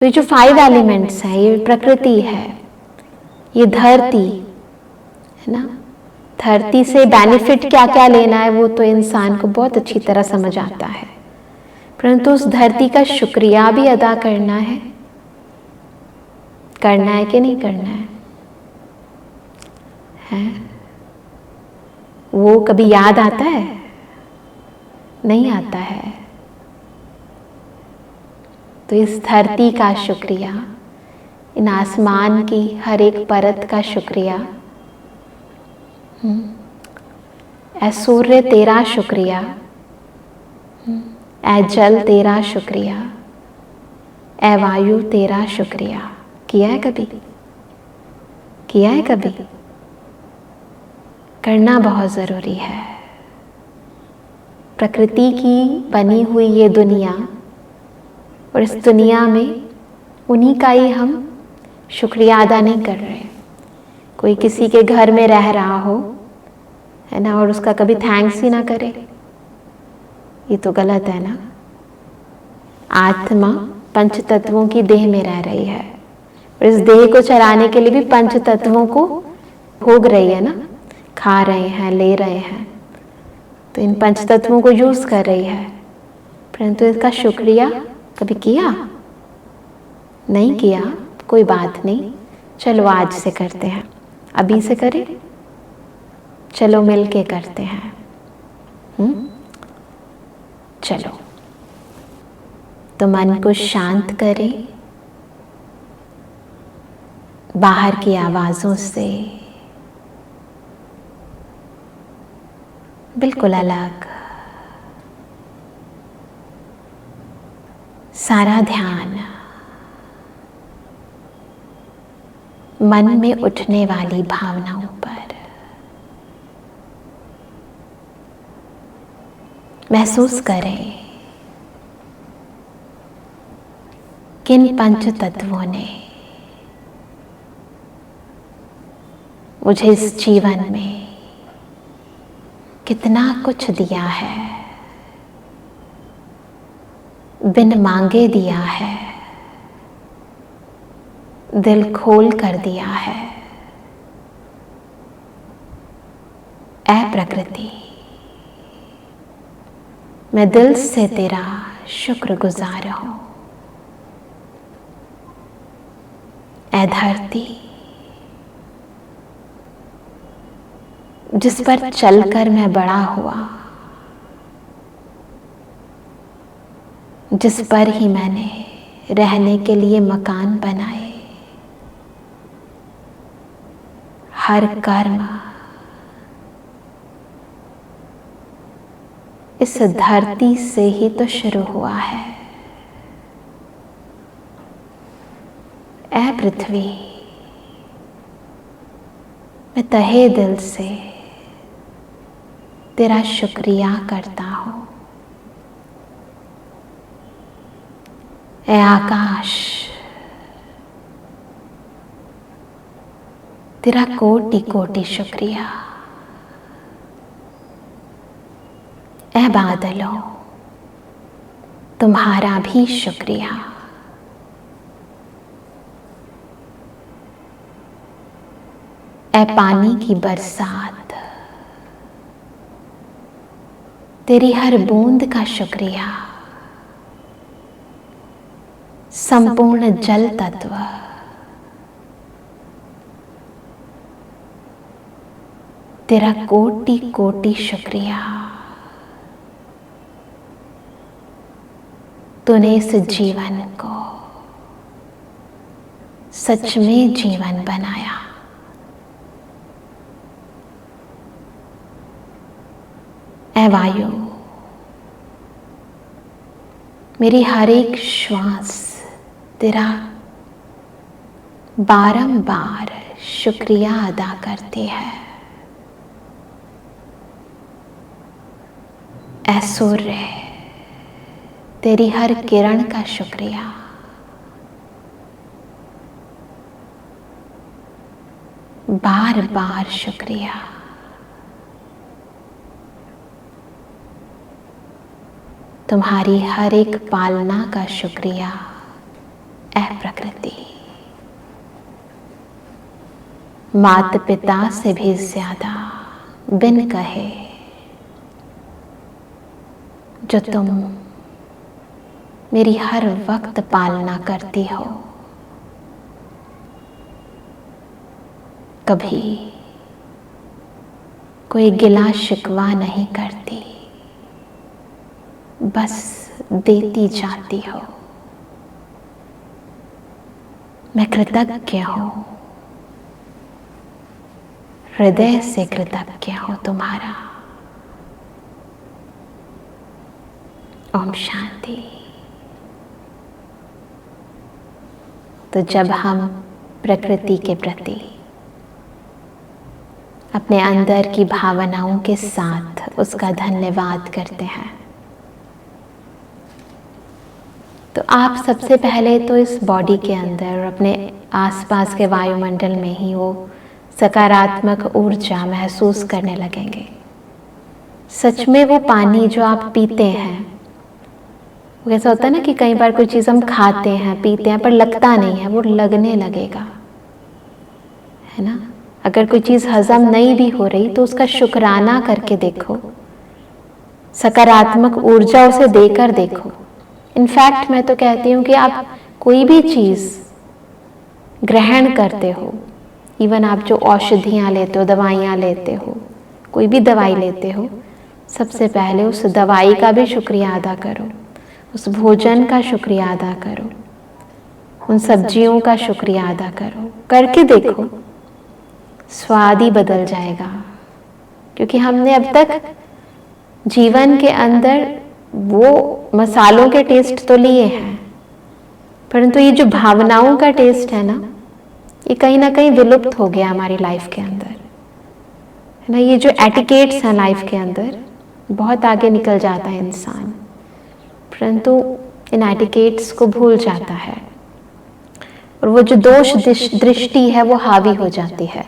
तो ये जो 5 एलिमेंट्स हैं, ये प्रकृति है, ये धरती है ना। धरती से बेनिफिट क्या क्या लेना है वो तो इंसान को बहुत अच्छी तरह समझ आता है, परंतु उस धरती का शुक्रिया भी अदा करना है कि नहीं करना है? वो कभी याद आता है? नहीं आता है। तो इस धरती का शुक्रिया, इन आसमान की हर एक परत का शुक्रिया, ऐ सूर्य तेरा शुक्रिया, ऐ जल तेरा शुक्रिया, ऐ वायु तेरा शुक्रिया। किया है कभी? किया है कभी? करना बहुत ज़रूरी है। प्रकृति की बनी हुई ये दुनिया, और इस दुनिया में उन्हीं का ही हम शुक्रिया अदा नहीं कर रहे। कोई किसी के घर में रह रहा हो, है ना, और उसका कभी थैंक्स ही ना करे, ये तो गलत है ना। आत्मा पंच तत्वों की देह में रह रही है, और इस देह को चलाने के लिए भी पंच तत्वों को भोग रही है ना, खा रहे हैं, ले रहे हैं, तो इन पंच तत्वों को यूज कर रही है, परंतु इसका शुक्रिया कभी किया? नहीं किया। कोई बात नहीं, चलो आज से करते हैं। अभी से करें, चलो मिलके करते हैं। चलो, तो मन को शांत करें, बाहर की आवाजों से बिल्कुल अलग। सारा ध्यान मन में उठने वाली भावनाओं पर। महसूस करें किन पंच तत्वों ने मुझे इस जीवन में कितना कुछ दिया है, बिन मांगे दिया है, दिल खोल कर दिया है। ऐ प्रकृति, मैं दिल से तेरा शुक्रगुजार हूं। ऐ धरती, जिस पर चलकर मैं बड़ा हुआ, जिस पर ही मैंने रहने के लिए मकान बनाए, हर कर्म इस धरती से ही तो शुरू हुआ है। ऐ पृथ्वी, मैं तहे दिल से तेरा शुक्रिया करता हूं। ऐ आकाश, तेरा कोटि कोटि शुक्रिया। ऐ बादलों, तुम्हारा भी शुक्रिया। ऐ पानी की बरसात, तेरी हर बूंद का शुक्रिया। संपूर्ण जल तत्व, तेरा कोटि कोटि शुक्रिया। तूने इस जीवन को सच में जीवन बनाया। ऐ वायु, मेरी हर एक श्वास तेरा बारंबार शुक्रिया अदा करती है। ऐ सूर्य, तेरी हर किरण का शुक्रिया। बार बार शुक्रिया। तुम्हारी हर एक पालना का शुक्रिया। ऐ प्रकृति, माता पिता से भी ज्यादा बिन कहे जो तुम मेरी हर वक्त पालना करती हो। कभी कोई गिला शिकवा नहीं करती, बस देती जाती हो। मैं कृतज्ञ हूं, हृदय से कृतज्ञ हूं तुम्हारा। ओम शांति। तो जब हम प्रकृति के प्रति अपने अंदर की भावनाओं के साथ उसका धन्यवाद करते हैं, तो आप सबसे पहले तो इस बॉडी के अंदर अपने आसपास के वायुमंडल में ही वो सकारात्मक ऊर्जा महसूस करने लगेंगे। सच में वो पानी जो आप पीते हैं, वो ऐसा होता है ना कि कई बार कोई चीज़ हम खाते हैं पीते हैं पर लगता नहीं है, वो लगने लगेगा, है ना। अगर कोई चीज़ हजम नहीं भी हो रही तो उसका शुक्राना करके देखो, सकारात्मक ऊर्जा उसे देकर देखो। इनफैक्ट मैं तो कहती हूँ कि आप कोई भी चीज़ ग्रहण करते हो, इवन आप जो औषधियाँ लेते हो, दवाइयाँ लेते हो, कोई भी दवाई लेते हो, सबसे पहले उस दवाई का भी शुक्रिया अदा करो, उस भोजन का शुक्रिया अदा करो, उन सब्जियों का शुक्रिया अदा करो। करके देखो, स्वाद ही बदल जाएगा। क्योंकि हमने अब तक जीवन के अंदर वो मसालों के टेस्ट तो लिए हैं, परंतु ये जो भावनाओं का टेस्ट है ना, ये कहीं ना कहीं विलुप्त हो गया हमारी लाइफ के अंदर, है ना। ये जो एटिकेट्स हैं लाइफ के अंदर, बहुत आगे निकल जाता है इंसान, परंतु इन एटिकेट्स को भूल जाता है और वो जो दोष दृष्टि है वो हावी हो जाती है।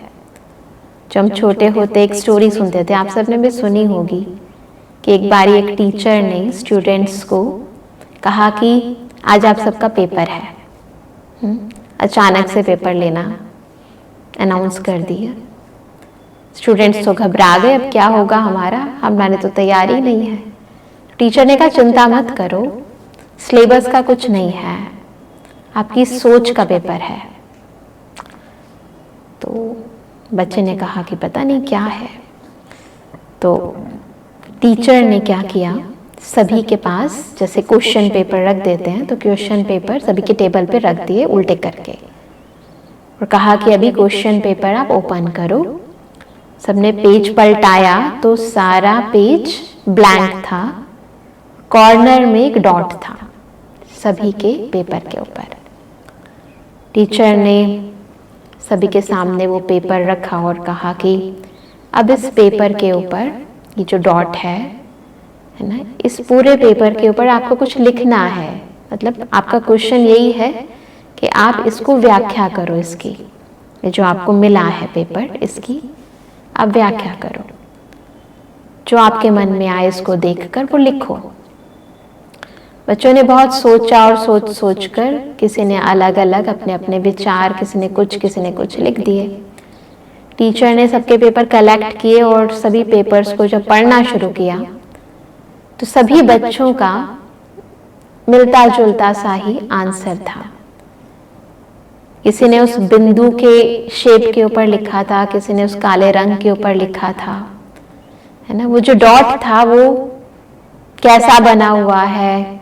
जब हम छोटे होते एक स्टोरी सुनते थे, आप सबने भी सुनी होगी, कि एक बारी एक टीचर ने स्टूडेंट्स को कहा कि आज आप सबका पेपर है। अचानक से पेपर लेना अनाउंस कर दिया। स्टूडेंट्स तो घबरा गए, अब क्या होगा हमारा, हमारे तो तैयारी नहीं है। टीचर ने कहा चिंता मत करो, सिलेबस का कुछ नहीं है, आपकी सोच का पेपर है। तो बच्चे ने कहा कि पता नहीं क्या है। तो टीचर ने क्या किया, सभी के पास जैसे क्वेश्चन पेपर रख देते हैं, तो क्वेश्चन पेपर सभी के टेबल पे रख दिए उल्टे करके, और कहा कि अभी क्वेश्चन पेपर आप ओपन करो। सबने पेज पलटाया तो सारा पेज ब्लैंक था, कॉर्नर में एक डॉट था सभी के पेपर के ऊपर। टीचर ने सभी के सामने वो पेपर रखा और कहा कि अब इस पेपर के ऊपर ये जो डॉट है ना, इस पूरे पेपर के ऊपर आपको कुछ लिखना है। मतलब आपका क्वेश्चन यही है कि आप इसको व्याख्या करो, इसकी ये जो आपको मिला है पेपर, इसकी आप व्याख्या करो। जो आपके मन में आए इसको देखकर वो लिखो। बच्चों ने बहुत सोचा और सोच कर किसी ने अलग अलग अपने अपने विचार, किसी ने कुछ लिख दिए। टीचर ने सबके पेपर कलेक्ट किए और सभी पेपर्स को जब पढ़ना शुरू किया तो सभी बच्चों का मिलता जुलता सा ही आंसर था। किसी ने उस बिंदु के शेप के ऊपर लिखा था, किसी ने उस काले रंग के ऊपर लिखा था, है ना। वो जो डॉट था वो कैसा बना हुआ है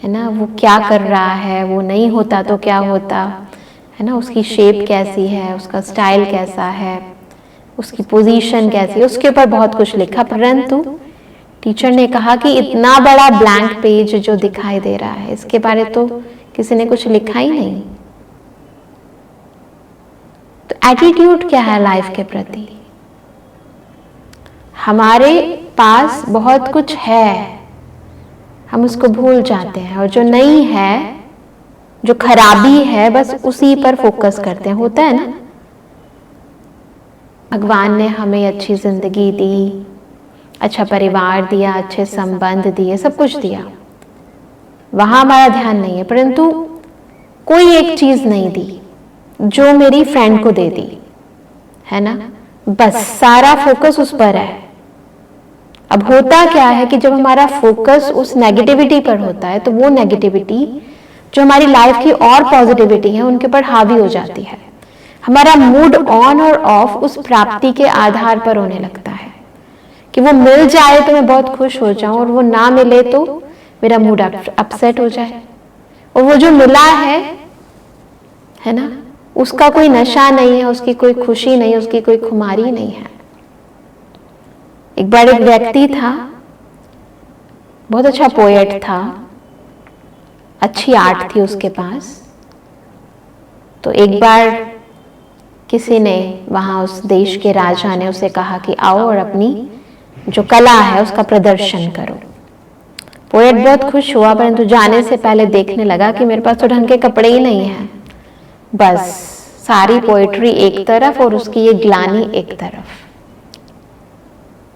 ना, वो क्या कर रहा है, वो नहीं होता तो क्या होता, है ना, उसकी शेप कैसी है, उसका स्टाइल कैसा है, उसकी पोजीशन कैसी है, उसके ऊपर बहुत कुछ लिखा। परंतु टीचर ने कहा कि इतना बड़ा ब्लैंक पेज जो दिखाई दे रहा है, इसके बारे तो किसी ने कुछ लिखा ही नहीं। तो एटीट्यूड क्या है लाइफ के प्रति? हमारे पास बहुत कुछ है, हम उसको भूल जाते हैं, और जो नहीं है, जो खराबी है, बस उसी पर फोकस करते हैं। होता है ना, भगवान ने हमें अच्छी जिंदगी दी, अच्छा परिवार दिया, अच्छे संबंध दिए, सब कुछ दिया, वहां हमारा ध्यान नहीं है, परंतु कोई एक चीज नहीं दी जो मेरी फ्रेंड को दे दी, है ना। बस सारा फोकस उस पर है। अब होता क्या है कि जब हमारा फोकस उस नेगेटिविटी पर होता है तो वो नेगेटिविटी जो हमारी लाइफ की और पॉजिटिविटी है उनके ऊपर हावी हो जाती है। हमारा मूड ऑन और ऑफ उस प्राप्ति के आधार पर होने लगता है कि वो मिल जाए तो मैं बहुत खुश हो जाऊं और वो ना मिले तो मेरा मूड अपसेट हो जाए। और वो जो मिला है ना, उसका कोई नशा नहीं है, उसकी कोई खुशी नहीं है, उसकी कोई खुमारी नहीं है। एक बार एक व्यक्ति था, बहुत अच्छा पोएट था, अच्छी आर्ट थी उसके पास। तो एक बार किसी ने वहां, उस देश के राजा ने उसे कहा कि आओ और अपनी जो कला है उसका प्रदर्शन करो। पोएट बहुत खुश हुआ, परंतु जाने से पहले देखने लगा कि मेरे पास तो ढंग के कपड़े ही नहीं हैं। बस सारी पोएट्री एक तरफ और उसकी ये ग्लानी एक तरफ।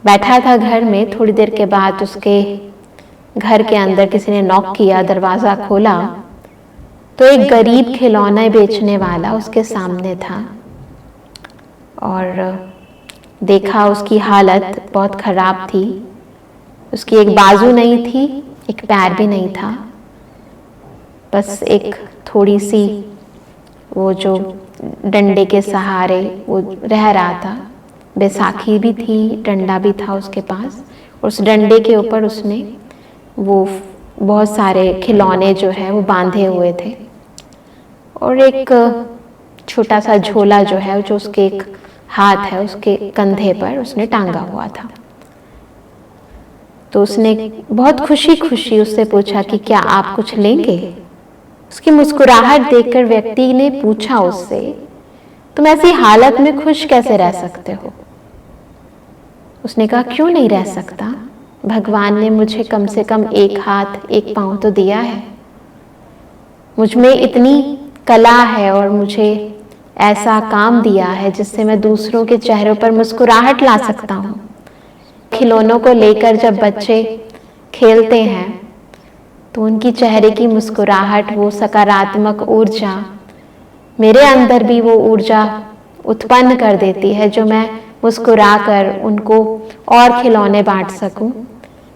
बैठा था घर में, थोड़ी देर के बाद उसके घर के अंदर किसी ने नॉक किया, दरवाजा खोला तो एक गरीब खिलौने बेचने वाला उसके सामने था और देखा उसकी हालत बहुत खराब थी। उसकी एक बाजू नहीं थी, एक पैर भी नहीं था, बस एक थोड़ी सी वो जो डंडे के सहारे वो रह रहा था। बैसाखी भी थी, डंडा भी था उसके पास, और उस डंडे के ऊपर उसने वो बहुत सारे खिलौने जो है वो बांधे हुए थे और एक छोटा सा झोला जो है, जो उसके एक हाथ है उसके कंधे पर उसने टांगा हुआ था। तो उसने बहुत खुशी खुशी उससे पूछा कि क्या आप कुछ लेंगे। उसकी मुस्कुराहट देखकर व्यक्ति ने पूछा उससे, तुम ऐसी हालत में खुश कैसे रह सकते हो। उसने कहा, क्यों नहीं रह सकता, भगवान ने मुझे कम से कम एक हाथ एक पांव तो दिया है, मुझ में इतनी कला है और मुझे ऐसा काम दिया है जिससे मैं दूसरों के चेहरों पर मुस्कुराहट ला सकता हूँ। खिलौनों को लेकर जब बच्चे खेलते हैं तो उनकी चेहरे की मुस्कुराहट, वो सकारात्मक ऊर्जा मेरे अंदर भी वो ऊर्जा उत्पन्न कर देती है जो मैं मुस्कुरा कर उनको और खिलौने बांट सकूं,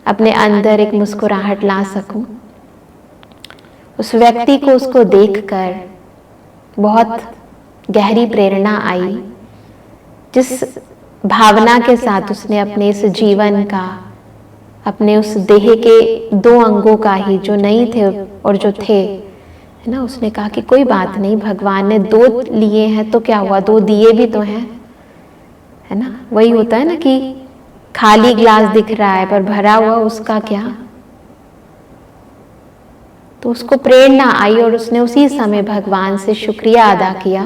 अपने अंदर एक मुस्कुराहट ला सकूं। उस व्यक्ति को उसको देखकर बहुत गहरी प्रेरणा आई, जिस भावना के साथ उसने अपने इस जीवन का, अपने उस देह के दो अंगों का ही, जो नहीं थे और जो थे, है ना, उसने कहा कि कोई बात नहीं, भगवान ने दो लिए हैं तो क्या हुआ, दो दिए भी तो हैं, है ना। वही होता है ना कि खाली ग्लास दिख रहा है पर भरा हुआ उसका क्या। तो उसको प्रेरणा आई और उसने उसी समय भगवान से शुक्रिया अदा किया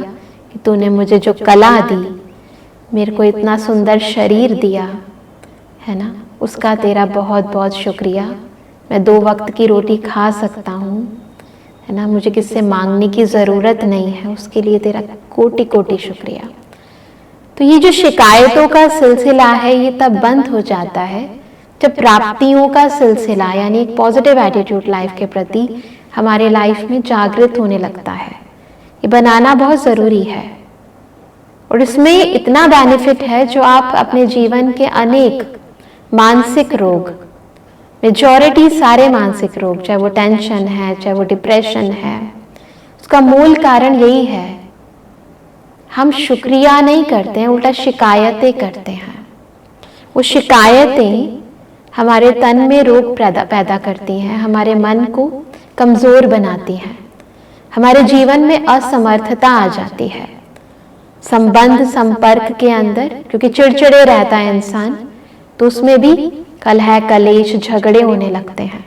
कि तूने मुझे जो कला दी, मेरे को इतना सुंदर शरीर दिया, है ना, उसका तेरा बहुत बहुत शुक्रिया। मैं 2 वक्त की रोटी खा सकता हूँ, है ना, मुझे किससे मांगने की ज़रूरत नहीं है, उसके लिए तेरा कोटि कोटि शुक्रिया। तो ये जो शिकायतों का सिलसिला है ये तब बंद हो जाता है जब प्राप्तियों का सिलसिला, यानी एक पॉजिटिव एटीट्यूड लाइफ के प्रति हमारे लाइफ में जागृत होने लगता है। ये बनाना बहुत ज़रूरी है और इसमें इतना बेनिफिट है जो आप अपने जीवन के अनेक मानसिक रोग, मेजॉरिटी सारे मानसिक रोग, चाहे वो टेंशन है, चाहे वो डिप्रेशन है, उसका मूल कारण यही है, हम शुक्रिया नहीं करते हैं, उल्टा शिकायतें करते हैं। वो शिकायतें हमारे तन में रोग पैदा करती हैं, हमारे मन को कमज़ोर बनाती हैं, हमारे जीवन में असमर्थता आ जाती है, संबंध संपर्क के अंदर, क्योंकि चिड़चिड़े रहता है इंसान तो उसमें भी कलह कलेश झगड़े होने लगते हैं।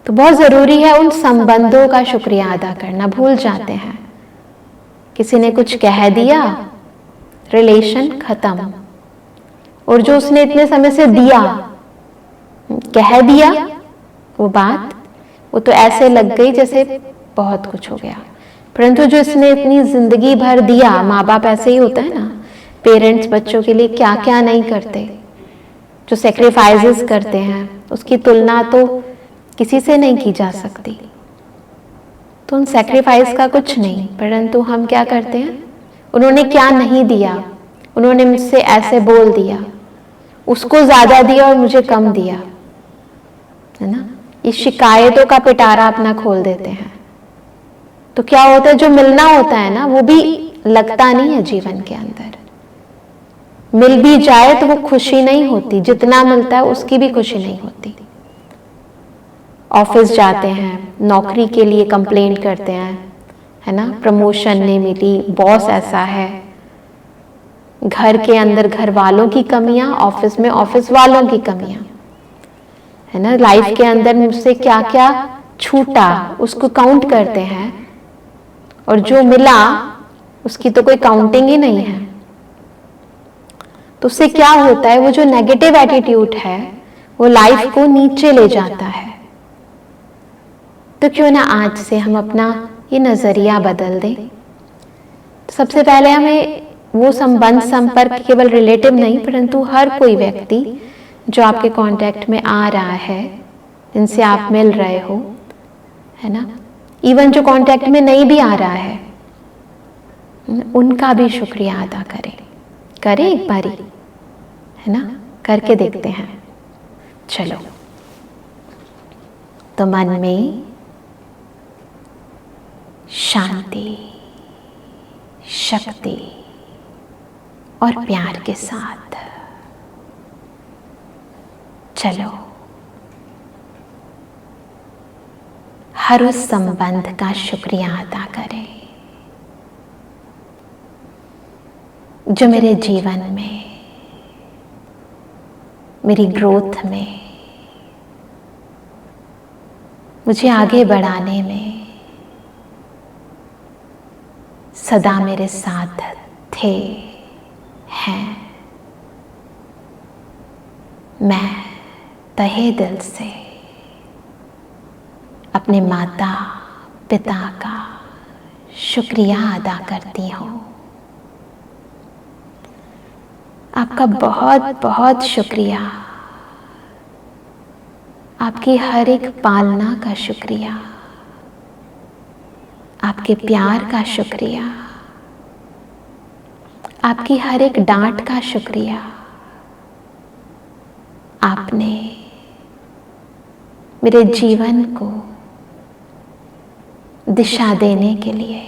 तो बहुत ज़रूरी है उन संबंधों का शुक्रिया अदा करना, भूल जाते हैं। किसी ने कुछ कह दिया, रिलेशन खत्म, और जो उसने इतने समय से दिया, कह दिया वो बात, वो तो ऐसे लग गई जैसे बहुत कुछ हो गया। परंतु जो इसने इतनी जिंदगी भर दिया, माँ बाप ऐसे ही होता है ना, पेरेंट्स बच्चों के लिए क्या क्या नहीं करते, जो सेक्रीफाइसेस करते हैं उसकी तुलना तो किसी से नहीं की जा सकती। तो उन सेक्रीफाइस का कुछ नहीं, परंतु हम क्या करते हैं, उन्होंने क्या नहीं दिया, उन्होंने मुझसे ऐसे बोल दिया, उसको ज्यादा दिया और मुझे कम दिया, है ना। ये शिकायतों का पिटारा अपना खोल देते हैं। तो क्या होता है, जो मिलना होता है ना वो भी लगता नहीं है जीवन के अंदर। मिल भी जाए तो वो खुशी नहीं होती, जितना मिलता है उसकी भी खुशी नहीं होती। ऑफिस जाते हैं, नौकरी के लिए कंप्लेंट करते हैं, है ना, प्रमोशन नहीं मिली, बॉस ऐसा है, घर के अंदर घर वालों की कमियां, ऑफिस में ऑफिस वालों की कमियां, है ना, लाइफ के अंदर मुझसे क्या क्या छूटा उसको काउंट करते हैं, और जो मिला उसकी तो कोई काउंटिंग ही नहीं है। तो उससे क्या होता है, वो जो नेगेटिव एटीट्यूड है वो लाइफ को नीचे ले जाता है। तो क्यों ना आज से हम अपना ये नजरिया बदल दें। तो सबसे पहले हमें वो संबंध संपर्क केवल रिलेटिव नहीं, परंतु हर कोई व्यक्ति जो आपके कांटेक्ट में आ रहा है, जिनसे आप मिल रहे हो, है ना, इवन जो कांटेक्ट में नहीं भी आ रहा है, उनका भी शुक्रिया अदा करें एक बारी, है ना, करके देखते हैं। चलो, तो मन में शांति, शक्ति और प्यार के साथ चलो हर उस संबंध का शुक्रिया अदा करें जो मेरे जीवन में, मेरी ग्रोथ में, मुझे आगे बढ़ाने में सदा मेरे साथ थे, हैं। मैं तहे दिल से अपने माता पिता का शुक्रिया अदा करती हूँ। आपका बहुत बहुत शुक्रिया, आपकी हर एक पालना का शुक्रिया, आपके प्यार का शुक्रिया, आपकी हर एक डांट का शुक्रिया। आपने मेरे जीवन को दिशा देने के लिए,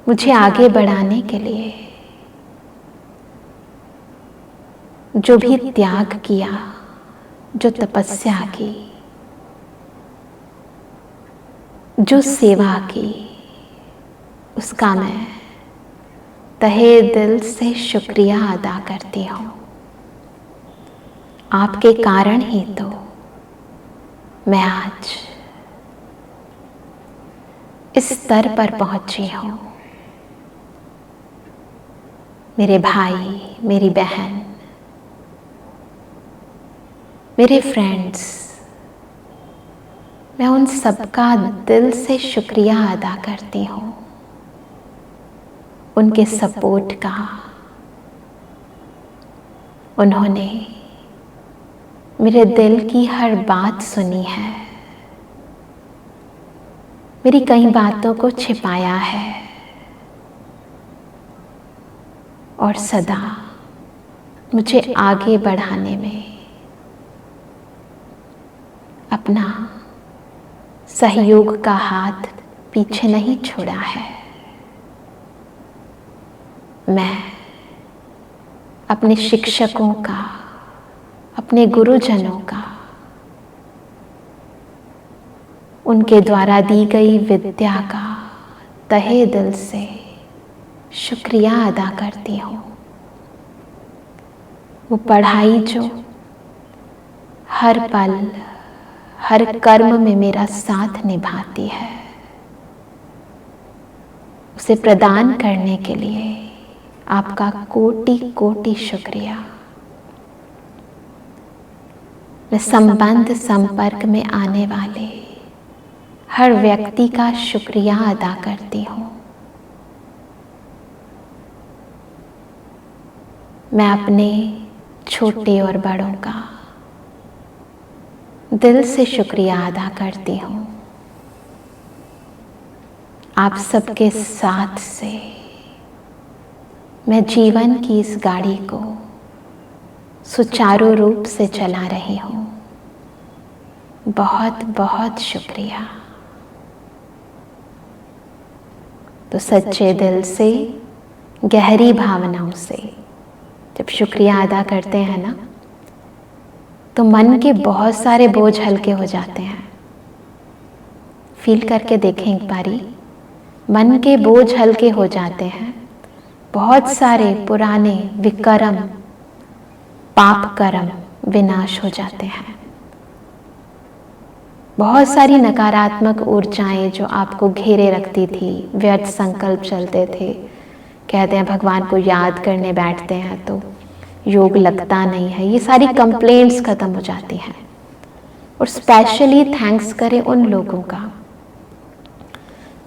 मुझे आगे बढ़ाने के लिए जो भी त्याग किया, जो तपस्या की, जो सेवा की, उसका मैं तहे दिल से शुक्रिया अदा करती हूँ। आपके कारण ही तो मैं आज इस स्तर पर पहुंची हूँ। मेरे भाई, मेरी बहन, मेरे फ्रेंड्स, मैं उन सबका दिल से शुक्रिया अदा करती हूँ, उनके सपोर्ट का। उन्होंने मेरे दिल की हर बात सुनी है, मेरी कई बातों को छिपाया है और सदा मुझे आगे बढ़ाने में अपना सहयोग का हाथ पीछे नहीं छोड़ा है। मैं अपने शिक्षकों का, अपने गुरुजनों का, उनके द्वारा दी गई विद्या का तहे दिल से शुक्रिया अदा करती हूँ। वो पढ़ाई जो हर पल, हर कर्म में मेरा साथ निभाती है, उसे प्रदान करने के लिए आपका कोटि कोटि शुक्रिया। मैं संबंध संपर्क में आने वाले हर व्यक्ति का शुक्रिया अदा करती हूँ। मैं अपने छोटे और बड़ों का दिल से शुक्रिया अदा करती हूँ आप सबके साथ से मैं जीवन की इस गाड़ी को सुचारू रूप से चला रही हूँ। बहुत बहुत शुक्रिया। तो सच्चे दिल से, गहरी भावनाओं से जब शुक्रिया अदा करते हैं ना, तो मन के बहुत सारे बोझ हल्के हो जाते हैं। फील करके देखें एक बारी, मन के बोझ हल्के हो जाते हैं। बहुत सारे पुराने विकर्म, पाप कर्म विनाश हो जाते हैं। बहुत सारी नकारात्मक ऊर्जाएं जो आपको घेरे रखती थी, व्यर्थ संकल्प चलते थे, कहते हैं भगवान को याद करने बैठते हैं तो योग लगता नहीं है, ये सारी कंप्लेंट्स खत्म हो जाती हैं। और स्पेशली थैंक्स करें उन लोगों का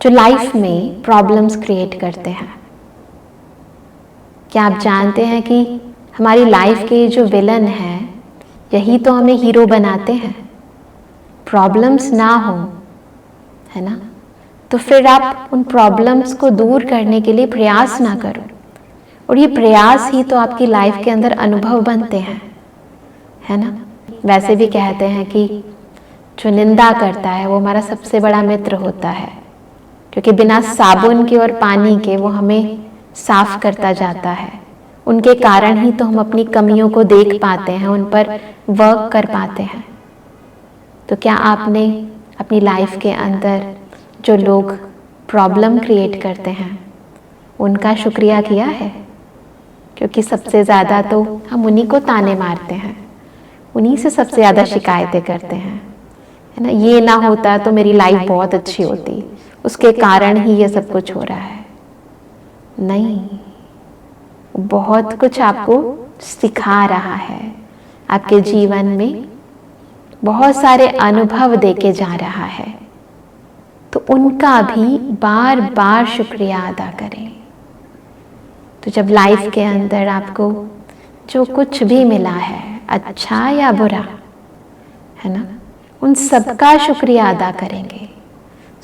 जो लाइफ में प्रॉब्लम्स क्रिएट करते हैं। क्या आप जानते हैं कि हमारी लाइफ के जो विलन हैं, यही तो हमें हीरो बनाते हैं। प्रॉब्लम्स ना हो, है ना, तो फिर आप उन प्रॉब्लम्स को दूर करने के लिए प्रयास ना करो, और ये प्रयास ही तो आपकी लाइफ के अंदर अनुभव बनते हैं, है ना। वैसे भी कहते हैं कि जो निंदा करता है वो हमारा सबसे बड़ा मित्र होता है, क्योंकि बिना साबुन के और पानी के वो हमें साफ करता जाता है। उनके कारण ही तो हम अपनी कमियों को देख पाते हैं, उन पर वर्क कर पाते हैं। तो क्या आपने अपनी लाइफ के अंदर जो लोग प्रॉब्लम क्रिएट करते हैं उनका शुक्रिया किया है? क्योंकि सबसे ज़्यादा तो हम उन्हीं को ताने मारते हैं, उन्हीं से सबसे ज़्यादा शिकायतें करते हैं, है ना। ये ना होता तो मेरी लाइफ बहुत अच्छी होती, उसके कारण ही ये सब कुछ हो रहा है। नहीं, बहुत कुछ आपको सिखा रहा है, आपके जीवन में बहुत सारे अनुभव देके जा रहा है। तो उनका भी बार बार शुक्रिया अदा करें। तो जब लाइफ के अंदर आपको जो कुछ भी मिला है, अच्छा या बुरा, है ना, उन सबका शुक्रिया अदा करेंगे,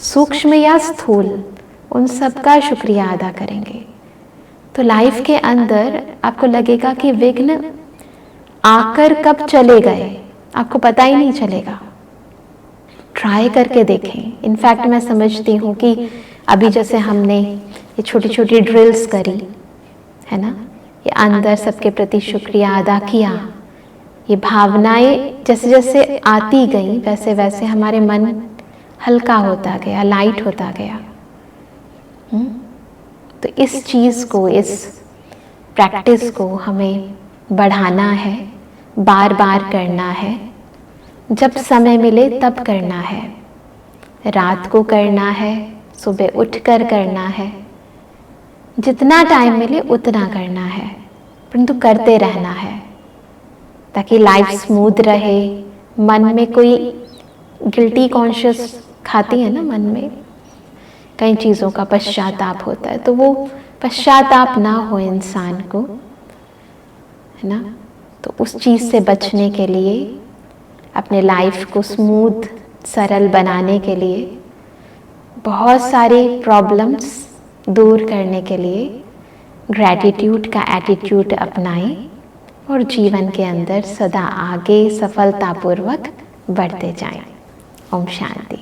सूक्ष्म या स्थूल, उन सबका शुक्रिया अदा करेंगे, तो लाइफ के अंदर आपको लगेगा कि विघ्न आकर कब चले गए आपको पता ही नहीं चलेगा। ट्राई करके देखें। इनफैक्ट मैं समझती हूँ कि अभी जैसे हमने ये छोटी छोटी ड्रिल्स करी, है ना, ये अंदर सबके प्रति शुक्रिया अदा किया, ये भावनाएं जैसे जैसे आती गई वैसे वैसे हमारे मन हल्का होता गया, लाइट होता गया। तो इस चीज़ को, इस प्रैक्टिस को हमें बढ़ाना है, बार बार करना है, जब समय मिले तब करना है, रात को करना है, सुबह उठकर करना है, जितना टाइम मिले उतना करना है, परंतु करते रहना है ताकि लाइफ स्मूथ रहे। मन में कोई गिल्टी कॉन्शियस खाती है ना, मन में कई चीज़ों का पश्चाताप होता है, तो वो पश्चाताप ना हो इंसान को, है ना। तो उस चीज़ से बचने के लिए, अपने लाइफ को स्मूथ सरल बनाने के लिए, बहुत सारी प्रॉब्लम्स दूर करने के लिए ग्रैटिट्यूड का एटीट्यूड अपनाएं और जीवन के अंदर सदा आगे सफलतापूर्वक बढ़ते जाएं। ओम शांति।